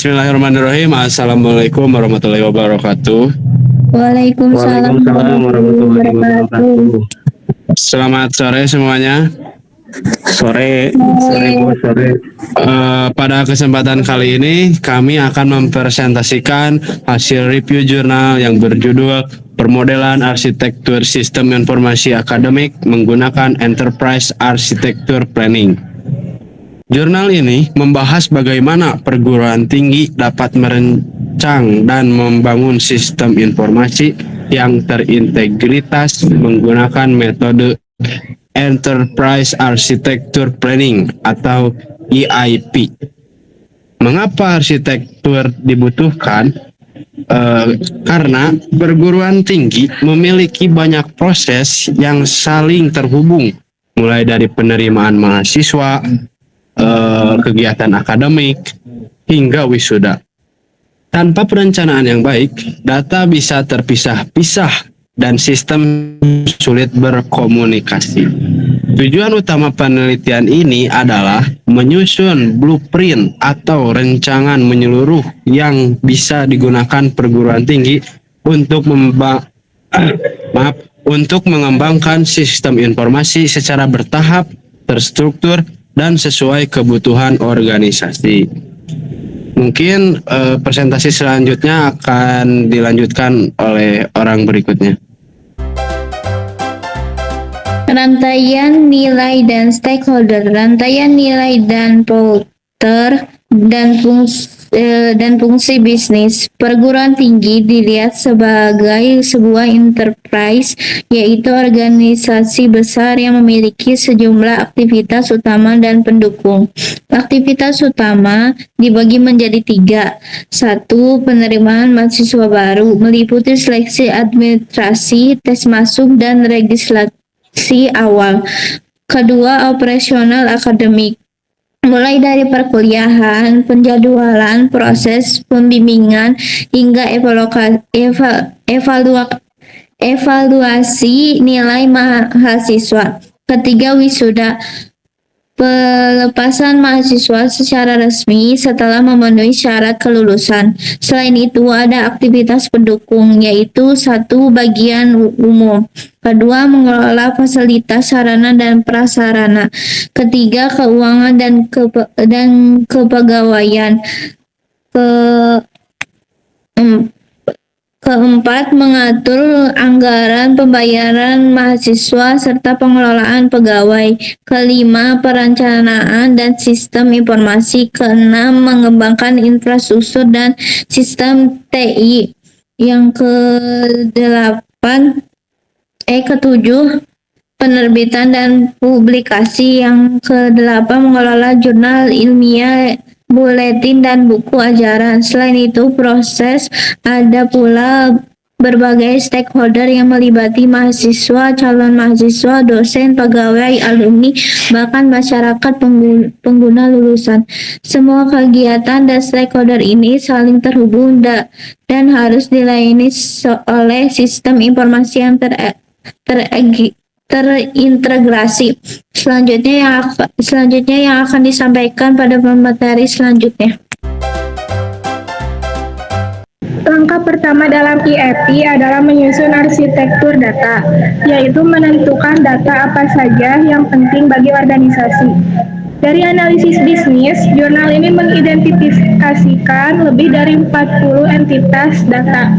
Bismillahirrahmanirrahim. Assalamualaikum warahmatullahi wabarakatuh. Waalaikumsalam warahmatullahi wabarakatuh. Selamat sore semuanya. Sore. Pada kesempatan kali ini kami akan mempresentasikan hasil review jurnal yang berjudul Permodelan Arsitektur Sistem Informasi Akademik menggunakan Enterprise Architecture Planning. Jurnal ini membahas bagaimana perguruan tinggi dapat merancang dan membangun sistem informasi yang terintegritas menggunakan metode Enterprise Architecture Planning atau EIP. Mengapa arsitektur dibutuhkan? Karena perguruan tinggi memiliki banyak proses yang saling terhubung, mulai dari penerimaan mahasiswa, kegiatan akademik, hingga wisuda. Tanpa perencanaan yang baik, data bisa terpisah-pisah dan sistem sulit berkomunikasi. Tujuan utama penelitian ini adalah menyusun blueprint atau rancangan menyeluruh yang bisa digunakan perguruan tinggi untuk untuk mengembangkan sistem informasi secara bertahap, terstruktur, dan sesuai kebutuhan organisasi. Mungkin presentasi selanjutnya akan dilanjutkan oleh orang berikutnya. Rantaian nilai dan stakeholder. Rantaian nilai dan polter dan fungsi bisnis. Perguruan tinggi dilihat sebagai sebuah enterprise, yaitu organisasi besar yang memiliki sejumlah aktivitas utama dan pendukung. Aktivitas utama dibagi menjadi 3. 1. Penerimaan mahasiswa baru, meliputi seleksi administrasi, tes masuk, dan registrasi awal. 2. Operasional akademik, mulai dari perkuliahan, penjadwalan, proses pembimbingan, hingga evaluasi nilai mahasiswa. 3. Wisuda, pelepasan mahasiswa secara resmi setelah memenuhi syarat kelulusan. Selain itu, ada aktivitas pendukung, yaitu 1. Bagian umum, 2. Mengelola fasilitas sarana dan prasarana, 3. Keuangan dan kepegawaian, 4. Mengatur anggaran pembayaran mahasiswa serta pengelolaan pegawai, 5. Perencanaan dan sistem informasi, 6. Mengembangkan infrastruktur dan sistem TI, yang ke-7 penerbitan dan publikasi, yang ke-8 mengelola jurnal ilmiah, buletin, dan buku ajaran. Selain itu, proses ada pula berbagai stakeholder yang melibati mahasiswa, calon mahasiswa, dosen, pegawai, alumni, bahkan masyarakat pengguna lulusan. Semua kegiatan dan stakeholder ini saling terhubung dan harus dilayani oleh sistem informasi yang terintegrasi. Selanjutnya yang akan disampaikan pada pemateri selanjutnya. Langkah pertama dalam EIP adalah menyusun arsitektur data, yaitu menentukan data apa saja yang penting bagi organisasi. Dari analisis bisnis, jurnal ini mengidentifikasikan lebih dari 40 entitas data,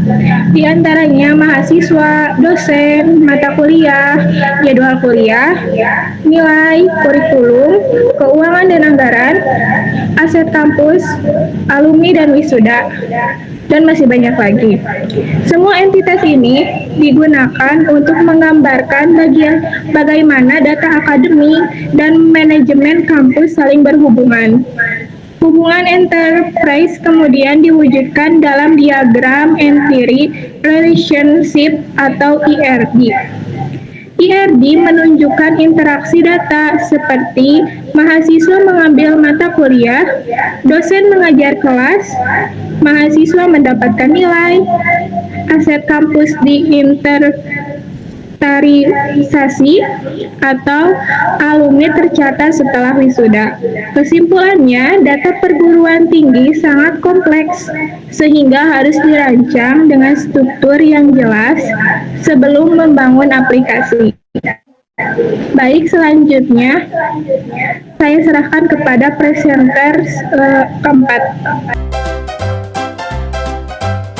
di antaranya mahasiswa, dosen, mata kuliah, jadwal kuliah, nilai, kurikulum, keuangan dan anggaran, aset kampus, alumni dan wisuda, dan masih banyak lagi. Semua entitas ini digunakan untuk menggambarkan bagaimana data akademik dan manajemen kampus saling berhubungan. Hubungan enterprise kemudian diwujudkan dalam diagram Entity Relationship atau IRD. IRD menunjukkan interaksi data seperti mahasiswa mengambil mata kuliah, dosen mengajar kelas, mahasiswa mendapatkan nilai, aset kampus diinterpretasikan inventarisasi atau alumni tercatat setelah wisuda. Kesimpulannya, data perguruan tinggi sangat kompleks sehingga harus dirancang dengan struktur yang jelas sebelum membangun aplikasi. Baik, selanjutnya saya serahkan kepada presenter keempat.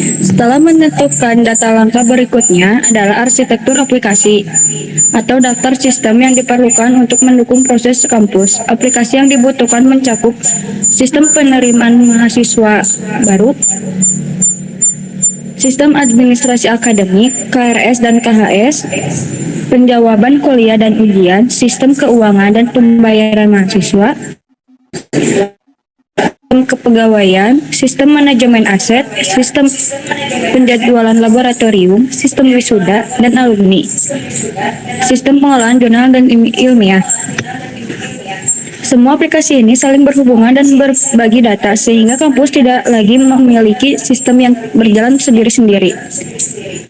Setelah menentukan data langkah berikutnya adalah arsitektur aplikasi atau daftar sistem yang diperlukan untuk mendukung proses kampus. Aplikasi yang dibutuhkan mencakup sistem penerimaan mahasiswa baru, sistem administrasi akademik, KRS dan KHS, penjawaban kuliah dan ujian, sistem keuangan dan pembayaran mahasiswa, sistem kepegawaian, sistem manajemen aset, sistem penjadwalan laboratorium, sistem wisuda dan alumni, sistem pengolahan jurnal dan ilmiah. Semua aplikasi ini saling berhubungan dan berbagi data sehingga kampus tidak lagi memiliki sistem yang berjalan sendiri-sendiri.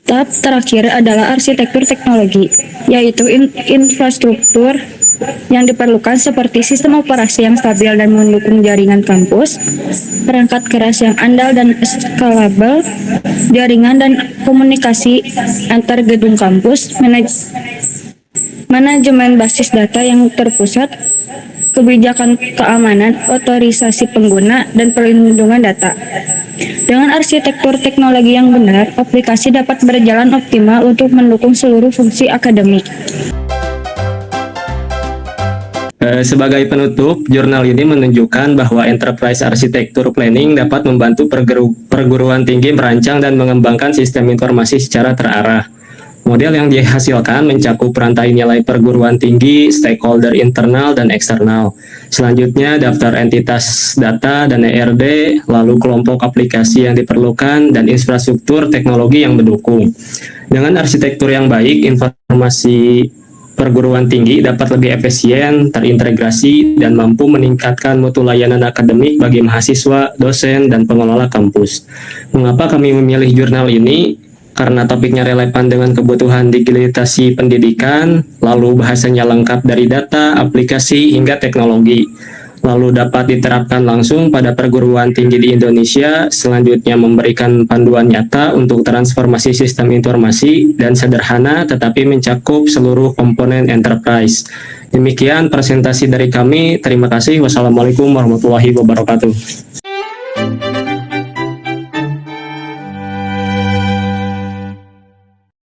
Tahap terakhir adalah arsitektur teknologi, yaitu infrastruktur yang diperlukan seperti sistem operasi yang stabil dan mendukung jaringan kampus, perangkat keras yang andal dan scalable, jaringan dan komunikasi antar gedung kampus, manajemen basis data yang terpusat, kebijakan keamanan, otorisasi pengguna, dan perlindungan data. Dengan arsitektur teknologi yang benar, aplikasi dapat berjalan optimal untuk mendukung seluruh fungsi akademik. Sebagai penutup, jurnal ini menunjukkan bahwa Enterprise Architecture Planning dapat membantu perguruan tinggi merancang dan mengembangkan sistem informasi secara terarah. Model yang dihasilkan mencakup rantai nilai perguruan tinggi, stakeholder internal dan eksternal. Selanjutnya, daftar entitas data dan ERD, lalu kelompok aplikasi yang diperlukan, dan infrastruktur teknologi yang mendukung. Dengan arsitektur yang baik, informasi perguruan tinggi dapat lebih efisien, terintegrasi, dan mampu meningkatkan mutu layanan akademik bagi mahasiswa, dosen, dan pengelola kampus. Mengapa kami memilih jurnal ini? Karena topiknya relevan dengan kebutuhan digitalisasi pendidikan, lalu bahasanya lengkap dari data, aplikasi, hingga teknologi. Lalu dapat diterapkan langsung pada perguruan tinggi di Indonesia, selanjutnya memberikan panduan nyata untuk transformasi sistem informasi, dan sederhana tetapi mencakup seluruh komponen enterprise. Demikian presentasi dari kami, terima kasih. Wassalamualaikum warahmatullahi wabarakatuh.